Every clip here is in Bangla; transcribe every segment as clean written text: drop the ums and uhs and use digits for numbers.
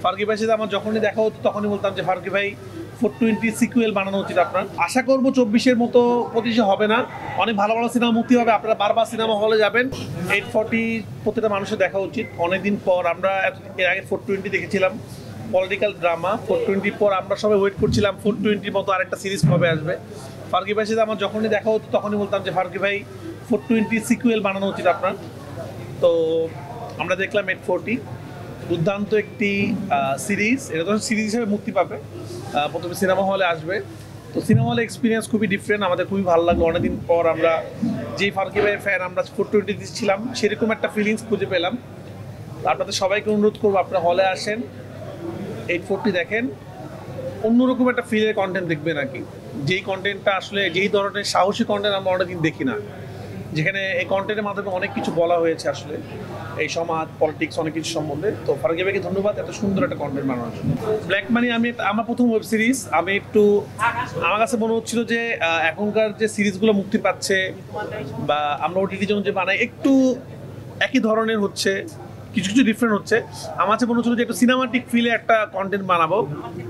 ফারুকী ভাইয়ের সাথে আমার যখনই দেখা হতো তখনই বলতাম যে ফারুকী ভাই 420 সিকুয়েল বানানো উচিত আপনার। আশা করবো 24-এর মতো 25-এ হবে না, অনেক ভালো ভালো সিনেমা মুক্তি হবে, আপনারা বারবার সিনেমা হলে যাবেন। 840 প্রতিটা মানুষের দেখা উচিত। অনেকদিন পর আমরা এর আগে 420 দেখেছিলাম, পলিটিক্যাল ড্রামা। 420 পর আমরা সবাই ওয়েট করছিলাম 420 মতো আরেকটা সিরিজ কবে আসবে। ফারুকী ভাইয়ের সাথে আমার যখনই দেখা হতো তখনই বলতাম যে ফারুকী ভাই 420 সিকুয়েল বানানো উচিত আপনার। তো আমরা দেখলাম 840, দুর্দান্ত একটি সিরিজ। এটা তো সিরিজ হিসেবে মুক্তি পাবে, প্রথমে সিনেমা হলে আসবে। তো সিনেমা হলে এক্সপিরিয়েন্স খুবই ডিফারেন্ট, আমাদের খুবই ভালো লাগলো। অনেকদিন পর আমরা যেই ফারুকী ভাইয়ের ফ্যান আমরা 420 দিচ্ছিলাম, সেরকম একটা ফিলিংস খুঁজে পেলাম। আপনাদের সবাইকে অনুরোধ করবো আপনারা হলে আসেন, 840 দেখেন, অন্যরকম একটা ফিলের কন্টেন্ট দেখবেন আর কি। যেই কন্টেন্টটা আসলে যেই ধরনের সাহসী কন্টেন্ট আমরা অনেকদিন দেখি না, যেখানে এই কন্টেন্টের মাধ্যমে অনেক কিছু বলা হয়েছে আসলে এই সমাজ পলিটিক্স অনেক কিছু সম্বন্ধে। তো ফারুকী ভাইকে ধন্যবাদ এত সুন্দর একটা কন্টেন্ট বানানোর জন্য। ব্ল্যাক মানি আমার প্রথম ওয়েব সিরিজ। আমার কাছে মনে হচ্ছিল যে এখনকার যে সিরিজগুলো মুক্তি পাচ্ছে বা আমরা ওটিটির জন্য যে বানাই একটু একই ধরনের হচ্ছে, কিছু কিছু ডিফারেন্ট হচ্ছে। আমার কাছে মনে হচ্ছিল যে একটু সিনেমাটিক ফিলে একটা কন্টেন্ট বানাবো।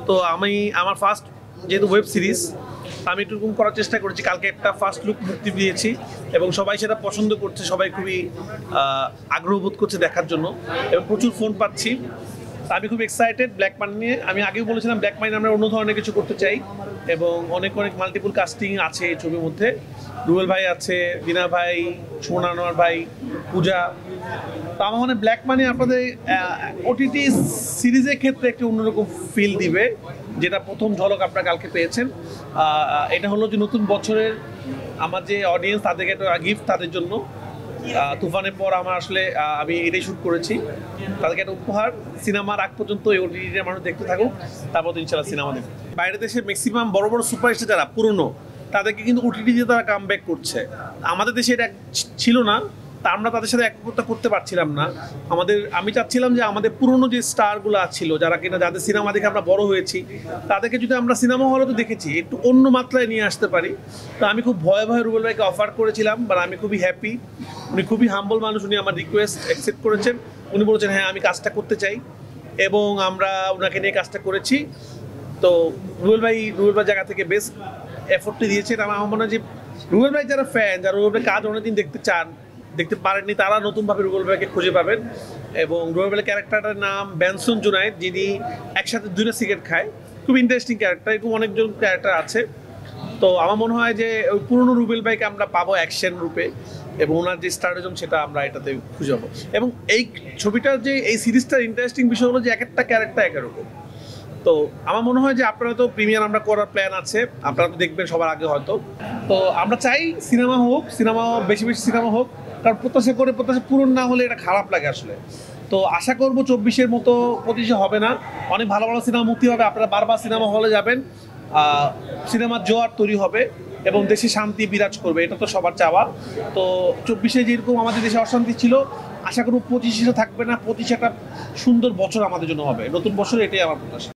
তো আমার ফার্স্ট যেহেতু ওয়েব সিরিজ, আমি একটু করার চেষ্টা করেছি। কালকে একটা ফার্স্ট লুক মুক্তি দিয়েছি এবং সবাই সেটা পছন্দ করছে, সবাই খুবই আগ্রহ বোধ করছে দেখার জন্য এবং প্রচুর ফোন পাচ্ছি। আমি খুব এক্সাইটেড ব্ল্যাক মানি নিয়ে। আমি আগেও বলেছিলাম ব্ল্যাক মানি আমরা অন্য ধরনের কিছু করতে চাই এবং অনেক অনেক মাল্টিপল কাস্টিং আছে এই ছবির মধ্যে। রুবেল ভাই আছে, দিনা ভাই, সুমন আনোয়ার ভাই, পূজা। তো আমার মনে ব্ল্যাক মানি আপনাদের ওটিটি সিরিজের ক্ষেত্রে একটি অন্যরকম ফিল দিবে, যেটা প্রথম ঝলক আপনারা কালকে পেয়েছেন। এটা হলো যে নতুন বছরের আমার যে অডিয়েন্স তাদেরকে একটা গিফট, তাদের জন্য। তুফানের পর আমি এটাই শ্যুট করেছি, তাদেরকে একটা উপহার। সিনেমার আগ পর্যন্ত এই ওটিটির মানুষ দেখতে থাকুক, তারপর তো ইনশাল্লাহ সিনেমা দেখবে। বাইরের দেশে ম্যাক্সিমাম বড় বড় সুপারস্টার যারা পুরনো, তাদেরকে কিন্তু ওটিটি দিয়ে তারা কাম ব্যাক করছে। আমাদের দেশে এটা ছিল না, তা আমরা তাদের সাথে একত্রতা করতে পারছিলাম না। আমি চাচ্ছিলাম যে আমাদের পুরনো যে স্টারগুলো ছিল, যাদের সিনেমা দেখে আমরা বড় হয়েছি, তাদেরকে যদি আমরা সিনেমা হলে তো দেখেছি, একটু অন্য মাত্রায় নিয়ে আসতে পারি। তো আমি খুব ভয়ে ভয়ে রুবেল ভাইকে অফার করেছিলাম, বাট আমি খুবই হ্যাপি। উনি খুবই হাম্বল মানুষ, উনি আমার রিকোয়েস্ট অ্যাকসেপ্ট করেছেন। উনি বলেছেন হ্যাঁ আমি কাজটা করতে চাই এবং আমরা ওনাকে নিয়ে কাজটা করেছি। তো রুবেল ভাই জায়গা থেকে বেস্ট এফোর্টটি দিয়েছেন। আমার মনে হয় যে রুবেল ভাই যারা ফ্যান, যারা রুবেল ভাই কাজ অনেকদিন দেখতে পারেননি, তারা নতুনভাবে রুবেল ভাইকে খুঁজে পাবেন। এবং রুবেল ভাইয়ের ক্যারেক্টারটার নাম বেনসন জুনায়েদ, যিনি একসাথে 2টা সিগারেট খায়। খুব ইন্টারেস্টিং ক্যারেক্টার, এরকম অনেকজন ক্যারেক্টার আছে। তো আমার মনে হয় যে ওই পুরনো রুবেল ভাইকে আমরা পাবো অ্যাকশন রূপে এবং ওনার যে স্টারজম সেটা আমরা এটাতে খুঁজে পাবো। এবং এই ছবিটার যে এই সিরিজটার ইন্টারেস্টিং বিষয় হলো যে এক একটা ক্যারেক্টার একরকম। তো আমার মনে হয় যে আপনারা তো প্রিমিয়ার আমরা করার প্ল্যান আছে, আপনারা তো দেখবেন সবার আগে হয়তো। তো আমরা চাই সিনেমা বেশি বেশি সিনেমা হোক, কারণ প্রত্যাশা পূরণ না হলে এটা খারাপ লাগে আসলে। তো আশা করবো 24-এর মতো 25-এ হবে না, অনেক ভালো ভালো সিনেমা মুক্তি হবে, আপনারা বারবার সিনেমা হলে যাবেন, সিনেমার জোয়ার তৈরি হবে এবং দেশে শান্তি বিরাজ করবে, এটা তো সবার চাওয়া। তো 24-এ যেরকম আমাদের দেশে অশান্তি ছিল, আশা করবো 25-এ থাকবে না। 25 একটা সুন্দর বছর আমাদের জন্য হবে, নতুন বছর, এটাই আমার প্রত্যাশা।